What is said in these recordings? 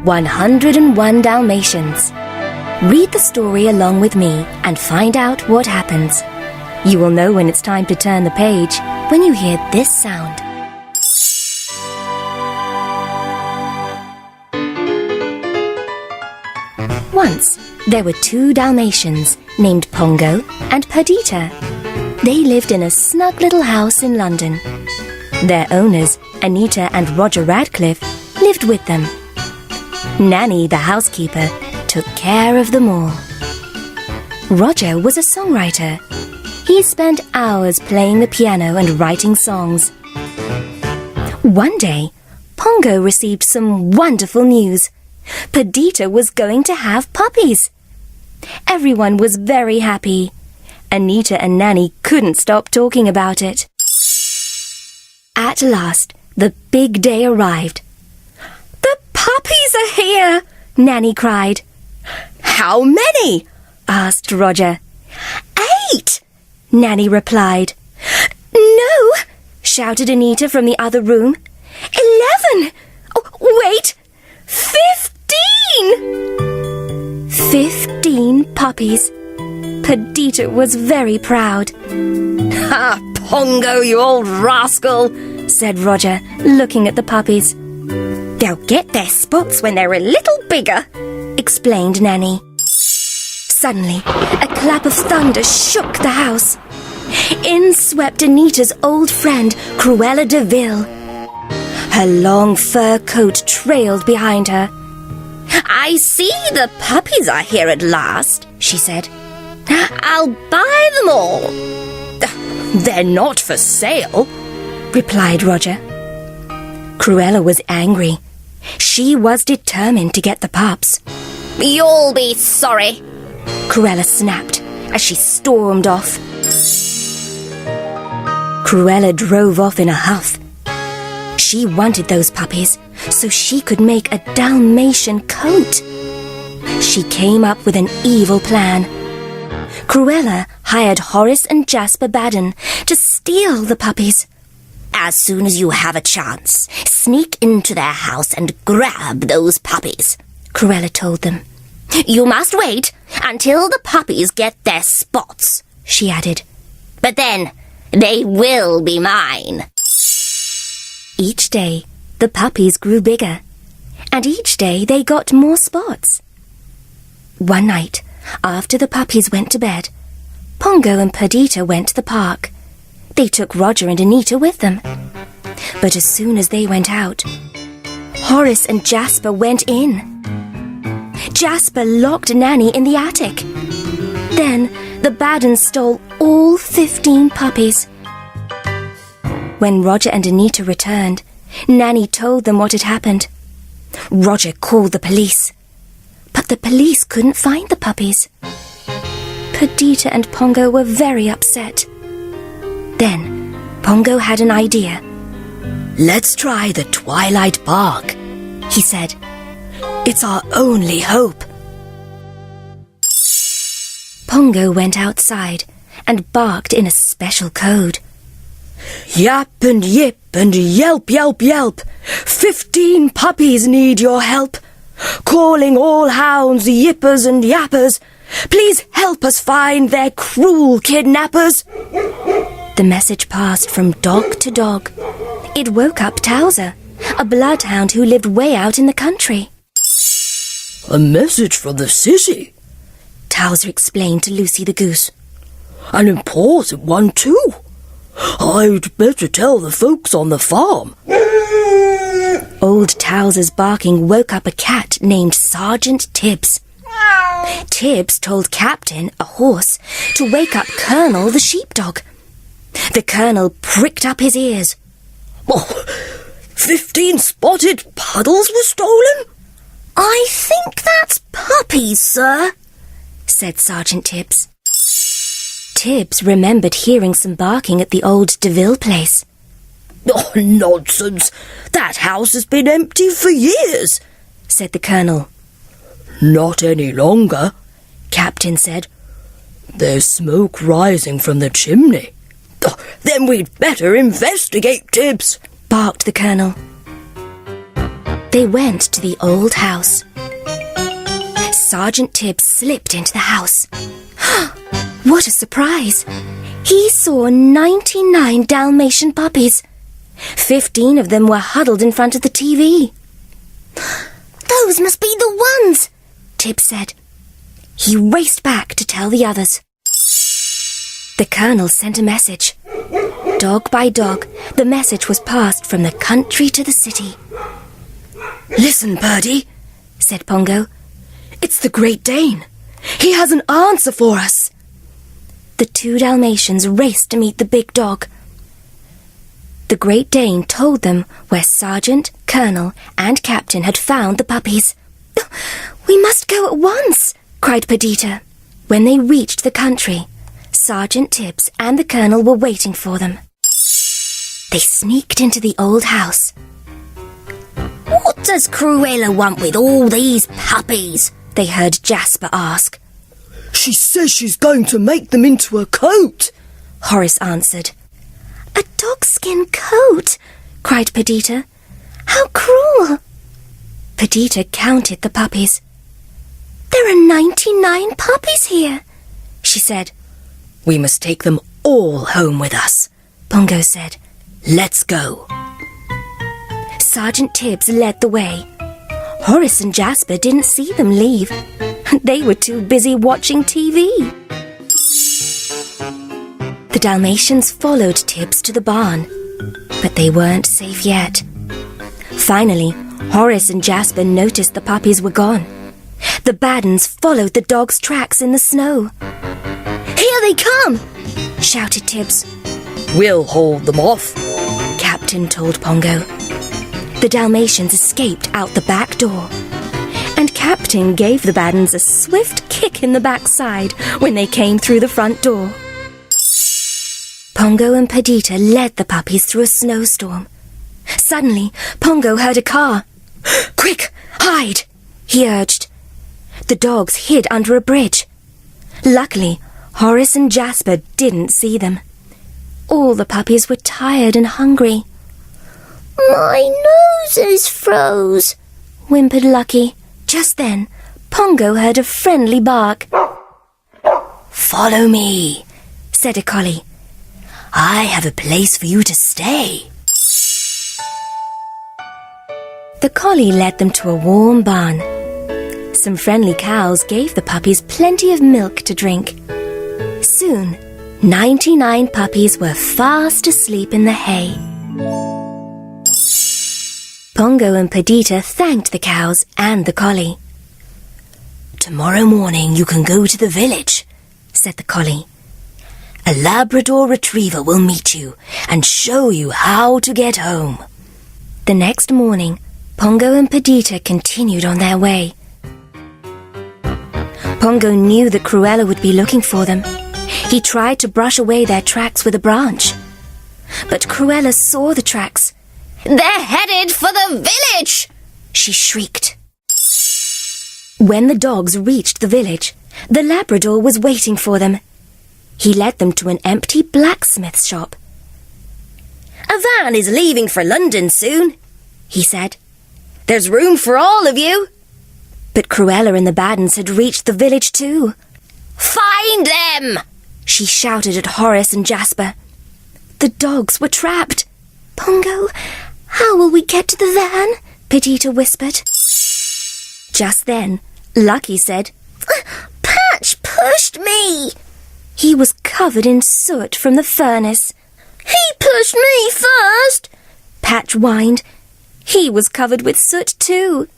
101 Dalmatians. Read the story along with me and find out what happens. You will know when it's time to turn the page when you hear this sound. Once, there were 2 Dalmatians named Pongo and Perdita. They lived in a snug little house in London. Their owners, Anita and Roger Radcliffe, lived with them. Nanny, the housekeeper, took care of them all. Roger was a songwriter. He spent hours playing the piano and writing songs. One day, Pongo received some wonderful news. Perdita was going to have puppies. Everyone was very happy. Anita and Nanny couldn't stop talking about it. At last, the big day arrived. "The puppies are here!" Nanny cried. "How many?" asked Roger. "8!" Nanny replied. "No!" shouted Anita from the other room. 11! Oh, wait! 15! 15 puppies. Perdita was very proud. "Ha, Pongo, you old rascal," said Roger, looking at the puppies. "They'll get their spots when they're a little bigger," explained Nanny. Suddenly, a clap of thunder shook the house. In swept Anita's old friend, Cruella De Vil. Her long fur coat trailed behind her. "I see the puppies are here at last," she said. "I'll buy them all." "They're not for sale," replied Roger. Cruella was angry. She was determined to get the pups. "You'll be sorry," Cruella snapped as she stormed off. Cruella drove off in a huff. She wanted those puppies so she could make a Dalmatian coat. She came up with an evil plan. Cruella hired Horace and Jasper to steal the puppies. "As soon as you have a chance, sneak into their house and grab those puppies," Cruella told them. "You must wait until the puppies get their spots," she added. "But then they will be mine." Each day, the puppies grew bigger, and each day they got more spots. One night, after the puppies went to bed, Pongo and Perdita went to the park. They took Roger and Anita with them. But as soon as they went out, Horace and Jasper went in. Jasper locked Nanny in the attic. Then the Baddens stole all 15 puppies. When Roger and Anita returned, Nanny told them what had happened. Roger called the police, but the police couldn't find the puppies. Perdita and Pongo were very upset. Then Pongo had an idea. "Let's try the Twilight bark," he said. "It's our only hope." Pongo went outside and barked in a special code. "Yap and yip and yelp, yelp, yelp. 15 puppies need your help. Calling all hounds, yippers and yappers. Please help us find their cruel kidnappers." The message passed from dog to dog. It woke up Towser, a bloodhound who lived way out in the country. "A message from the city," Towser explained to Lucy the goose. "An important one, too. I'd better tell the folks on the farm." Old Towser's barking woke up a cat named Sergeant Tibbs. Tibbs told Captain, a horse, to wake up Colonel, the sheepdog. The Colonel pricked up his ears. "Oh, 15 spotted puddles were stolen?" "I think that's puppies, sir," said Sergeant Tibbs. Tibbs remembered hearing some barking at the old De Vil place. "Oh, nonsense! That house has been empty for years," said the Colonel. "Not any longer," Captain said. "There's smoke rising from the chimney." "Oh, then we'd better investigate, Tibbs," barked the Colonel. They went to the old house. Sergeant Tibbs slipped into the house. What a surprise! He saw 99 Dalmatian puppies. 15 of them were huddled in front of the TV. "Those must be the ones," Tibbs said. He raced back to tell the others. The Colonel sent a message. Dog by dog, the message was passed from the country to the city. "Listen, Purdy," said Pongo. "It's the Great Dane. He has an answer for us." The 2 Dalmatians raced to meet the big dog. The Great Dane told them where Sergeant, Colonel, and Captain had found the puppies. "We must go at once," cried Perdita. When they reached the country, Sergeant Tibbs and the Colonel were waiting for them. They sneaked into the old house. "What does Cruella want with all these puppies?" they heard Jasper ask. "She says she's going to make them into a coat," Horace answered. "A dogskin coat?" cried Perdita. "How cruel!" Perdita counted the puppies. "There are 99 puppies here," she said. "We must take them all home with us," Pongo said. "Let's go." Sergeant Tibbs led the way. Horace and Jasper didn't see them leave. They were too busy watching TV. The Dalmatians followed Tibbs to the barn, but they weren't safe yet. Finally, Horace and Jasper noticed the puppies were gone. The bad uns followed the dog's tracks in the snow. "Here they come!" shouted Tibbs. "We'll hold them off," Captain told Pongo. The Dalmatians escaped out the back door, and Captain gave the bad uns a swift kick in the backside when they came through the front door. Pongo and Perdita led the puppies through a snowstorm. Suddenly, Pongo heard a car. "Quick, hide!" he urged. The dogs hid under a bridge. Luckily, Horace and Jasper didn't see them. All the puppies were tired and hungry. "My nose is froze," whimpered Lucky. Just then, Pongo heard a friendly bark. "Follow me," said a collie. "I have a place for you to stay." The collie led them to a warm barn. Some friendly cows gave the puppies plenty of milk to drink. Soon, 99 puppies were fast asleep in the hay. Pongo and Perdita thanked the cows and the collie. "Tomorrow morning you can go to the village," said the collie. "A Labrador retriever will meet you and show you how to get home." The next morning, Pongo and Perdita continued on their way. Pongo knew that Cruella would be looking for them. He tried to brush away their tracks with a branch. But Cruella saw the tracks. "They're headed for the village!" she shrieked. When the dogs reached the village, the Labrador was waiting for them. He led them to an empty blacksmith shop. "A van is leaving for London soon," he said. "There's room for all of you." But Cruella and the bad uns had reached the village too. "Find them!" she shouted at Horace and Jasper. The dogs were trapped. "Pongo, how will we get to the van?" Perdita whispered. Just then, Lucky said, "Patch pushed me." He was covered in soot from the furnace. "He pushed me first," Patch whined. He was covered with soot too.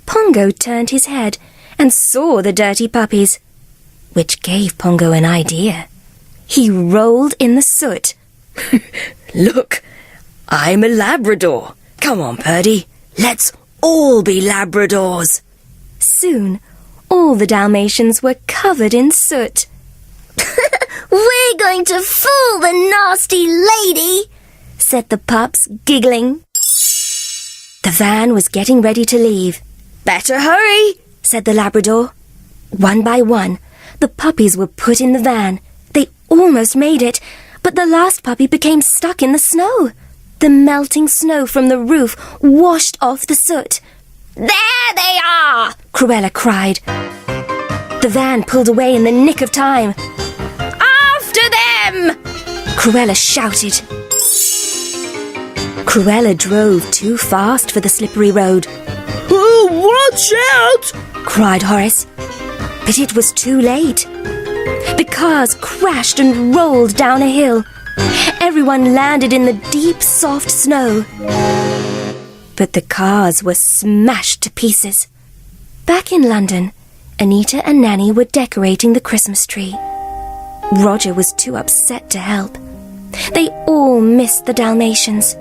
Pongo turned his head and saw the dirty puppies, which gave Pongo an idea. He rolled in the soot. "Look, I'm a Labrador. Come on, Purdy. Let's all be Labradors." Soon, all the Dalmatians were covered in soot. "We're going to fool the nasty lady," said the pups, giggling. The van was getting ready to leave. "Better hurry," said the Labrador. One by one, the puppies were put in the van. They almost made it, but the last puppy became stuck in the snow. The melting snow from the roof washed off the soot, There they are! Cruella cried. The van pulled away in the nick of time. After them! Cruella shouted. Cruella drove too fast for the slippery road. Oh, watch out! Cried Horace. But it was too late. The cars crashed and rolled down a hill. Everyone landed in the deep, soft snow. But the cars were smashed to pieces. Back in London, Anita and Nanny were decorating the Christmas tree. Roger was too upset to help. They all missed the Dalmatians.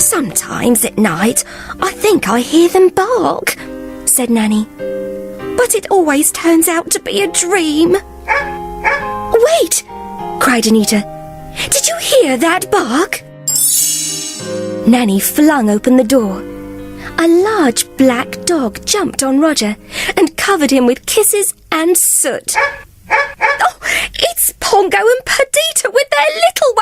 Sometimes at night, I think I hear them bark, said Nanny. but it always turns out to be a dream. Wait! Cried Anita. Did you hear that bark? Nanny flung open the door. A large black dog jumped on Roger and covered him with kisses and soot. Oh, it's Pongo and Perdita with their little one.